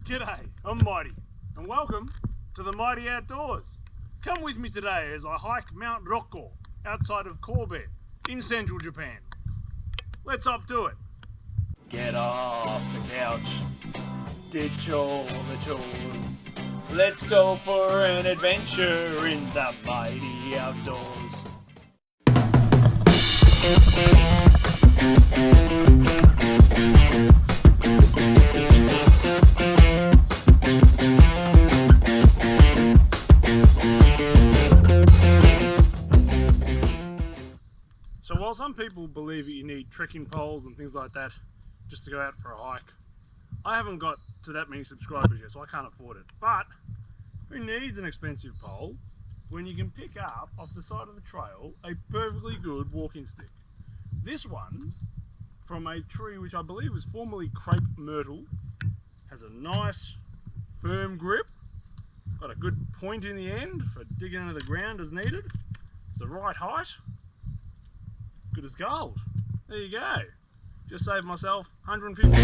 G'day, I'm Mighty, and welcome to the Mighty Outdoors. Come with me today as I hike Mt Rokko outside of Kobe in central Japan. Let's up to it. Get off the couch, ditch all the chores. Let's go for an adventure in the mighty outdoors. So while some people believe that you need trekking poles and things like that just to go out for a hike, I haven't got to that many subscribers yet, so I can't afford it. But who needs an expensive pole when you can pick up off the side of the trail a perfectly good walking stick? This one, from a tree which I believe was formerly crepe myrtle, has a nice firm grip, got a good point in the end for digging into the ground as needed. It's the right height, good as gold. There you go. Just saved myself 150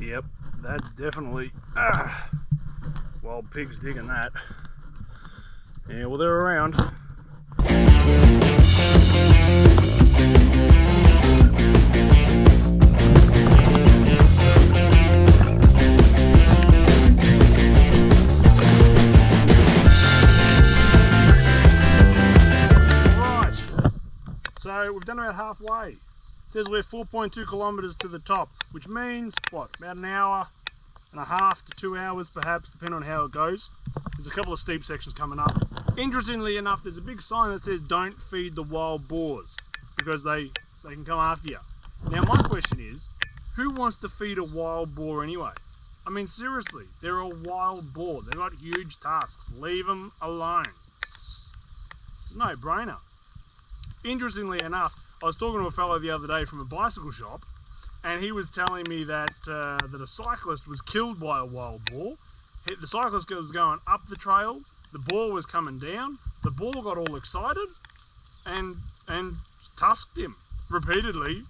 Yep, that's definitely wild pigs digging that. Yeah, well, they're around. Right, so we've done about halfway. It says we're 4.2 kilometres to the top, which means, what, about an hour and a half to 2 hours perhaps, depending on how it goes. There's a couple of steep sections coming up. Interestingly enough, there's a big sign that says don't feed the wild boars, because they can come after you. Now my question is, who wants to feed a wild boar anyway? I mean, seriously, they're a wild boar. They've got huge tusks. Leave them alone. It's a no-brainer. Interestingly enough, I was talking to a fellow the other day from a bicycle shop, and he was telling me that that a cyclist was killed by a wild boar. The cyclist was going up the trail, the boar was coming down, the boar got all excited and tusked him repeatedly,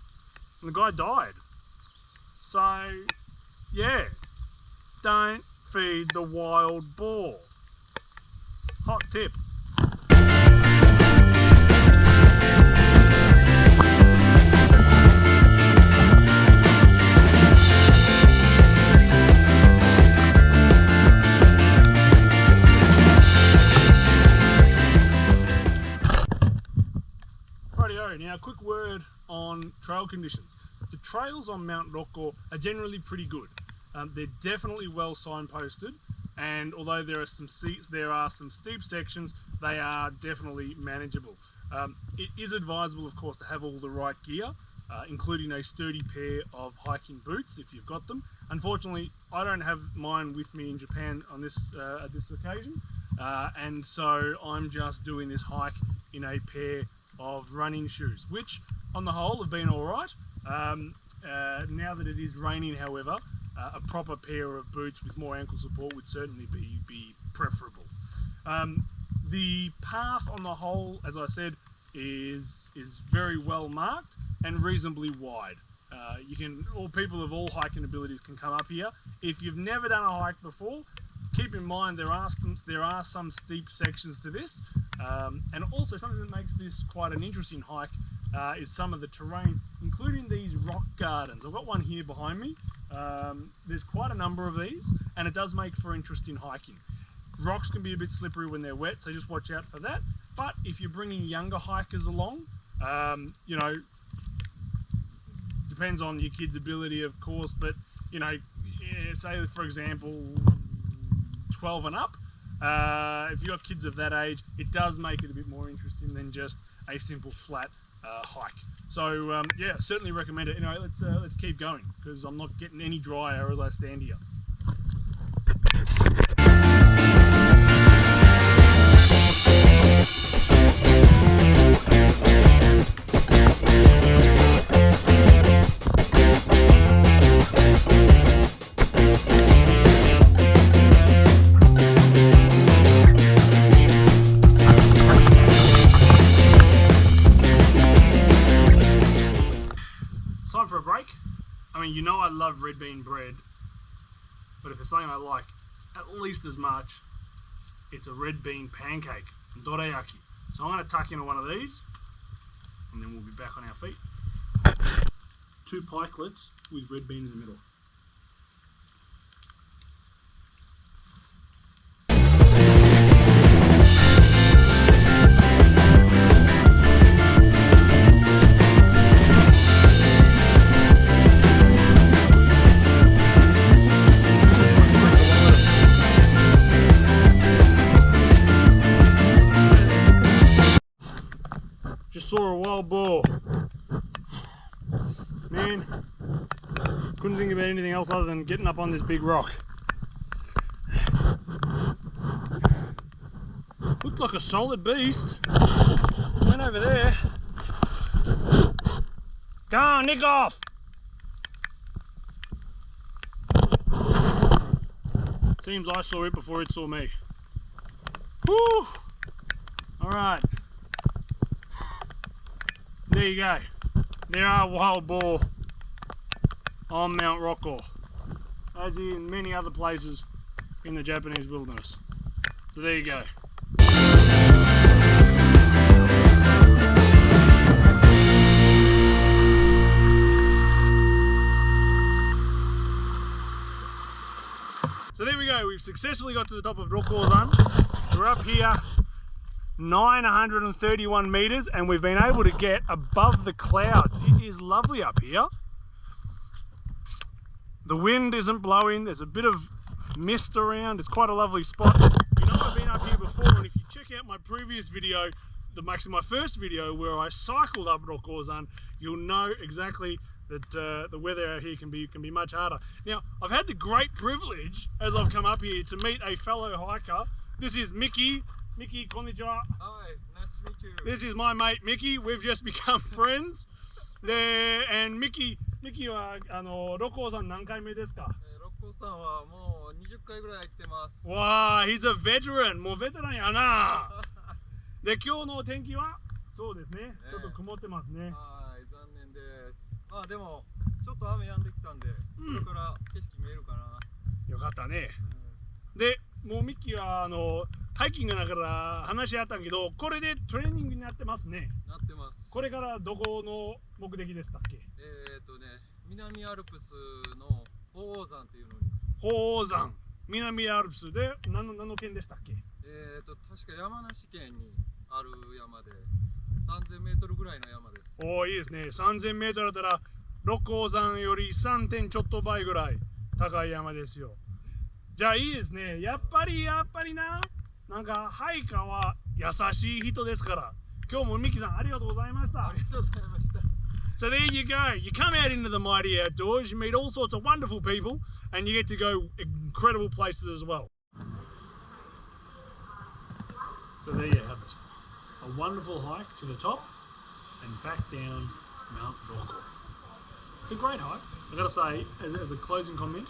and the guy died. So, yeah, don't feed the wild boar. Hot tip. Now, a quick word on trail conditions. The trails on Mt Rokko are generally pretty good. They're definitely well signposted, and although there are some steep sections, they are definitely manageable. It is advisable, of course, to have all the right gear, including a sturdy pair of hiking boots if you've got them. Unfortunately, I don't have mine with me in Japan on this at this occasion, and so I'm just doing this hike in a pair of running shoes, which on the whole have been alright. Now that it is raining, however, a proper pair of boots with more ankle support would certainly be preferable. The path on the whole, as I said, is very well marked and reasonably wide. All people of all hiking abilities can come up here. If you've never done a hike before, keep in mind there are some steep sections to this. And also something that makes this quite an interesting hike is some of the terrain, including these rock gardens. I've got one here behind me. There's quite a number of these, and it does make for interesting hiking. Rocks can be a bit slippery when they're wet, so just watch out for that. But if you're bringing younger hikers along, you know, depends on your kid's ability, of course, but you know, say for example 12 and up, if you've got kids of that age, it does make it a bit more interesting than just a simple flat hike. So yeah, certainly recommend it. Anyway, let's keep going because I'm not getting any drier as I stand here. Time for a break. I mean, you know I love red bean bread, but if there's something I like at least as much, it's a red bean pancake, dorayaki. So I'm going to tuck into one of these, and then we'll be back on our feet. 2 pikelets with red bean in the middle. Just saw a wild boar. Man, couldn't think about anything else other than getting up on this big rock. Looked like a solid beast. Went over there. Go on, nick off! Seems I saw it before it saw me. Woo! Alright. There you go. There are wild boar on Mt Rokko, as in many other places in the Japanese wilderness. So there you go. So there we go. We've successfully got to the top of Rokko-san. We're up here 931 meters and we've been able to get above the clouds. It is lovely up here. The wind isn't blowing, there's a bit of mist around. It's quite a lovely spot. You know, I've been up here before, and if you check out my previous video, actually my first video where I cycled up Rokko-san, you'll know exactly that the weather out here can be much harder. Now, I've had the great privilege as I've come up here to meet a fellow hiker. This is Mickey. Mickey, konnichiwa. Hi, nice to meet you. This is my mate Mickey. We've just become friends. And Mickey はRokko-san 何回目ですか？ロッコさんはもう20回ぐらい行ってます。わあ、he's a veteran. もうベテランやな。で、今日の天気はそうですね。ちょっと曇ってますね。はい、残念です。まあでもちょっと雨止んできたんで、これから景色見えるかな。よかったね。で、もうミッキーはハイキングだから話し合ったけど、これでトレーニングになってますね。なってます。これからどこの目的でしたっけ？南アルプスの鳳凰山っていうのに。鳳凰山、南アルプスで何の県でしたっけ？確か山梨県にある山で3000メートルぐらいの山です。おお、いいですね。3000メートルだったら六甲山より 3. ちょっと倍ぐらい高い山ですよ。じゃあいいですね。やっぱりな、なんかハイカーは優しい人ですから。今日もミキさんありがとうございました。ありがとうございました。So there you go. You come out into the mighty outdoors, you meet all sorts of wonderful people, and you get to go incredible places as well. So there you have it. A wonderful hike to the top and back down Mt Rokko. It's a great hike. I've got to say, as a closing comment,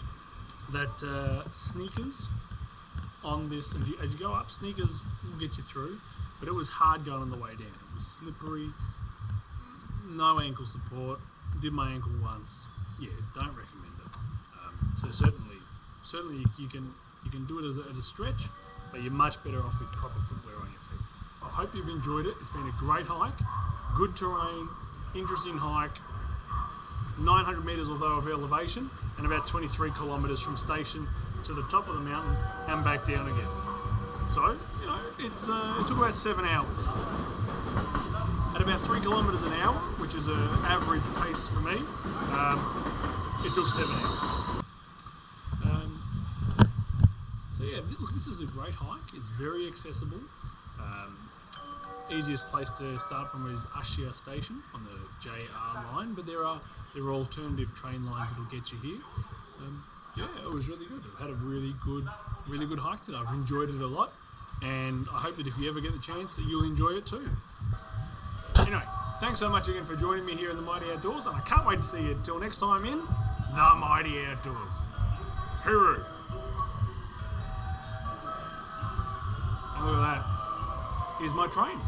that sneakers on this, as you go up, sneakers will get you through, but it was hard going on the way down. It was slippery. No ankle support. Did my ankle once. Yeah, don't recommend it. So certainly you can do it as a stretch, but you're much better off with proper footwear on your feet. I hope you've enjoyed it. It's been a great hike, good terrain, interesting hike. 900 meters or so of elevation, and about 23 kilometers from station to the top of the mountain and back down again. So you know, it took about 7 hours. At about 3 kilometers an hour, which is an average pace for me, it took 7 hours. So yeah, look, this is a great hike. It's very accessible. easiest place to start from is Ashia Station on the JR line, but there are alternative train lines that'll get you here. Yeah, it was really good. I've had a really good hike today. I've enjoyed it a lot, and I hope that if you ever get the chance that you'll enjoy it too. Anyway, thanks so much again for joining me here in the Mighty Outdoors, and I can't wait to see you until next time in the Mighty Outdoors. Hooroo! And look at that. Here's my train.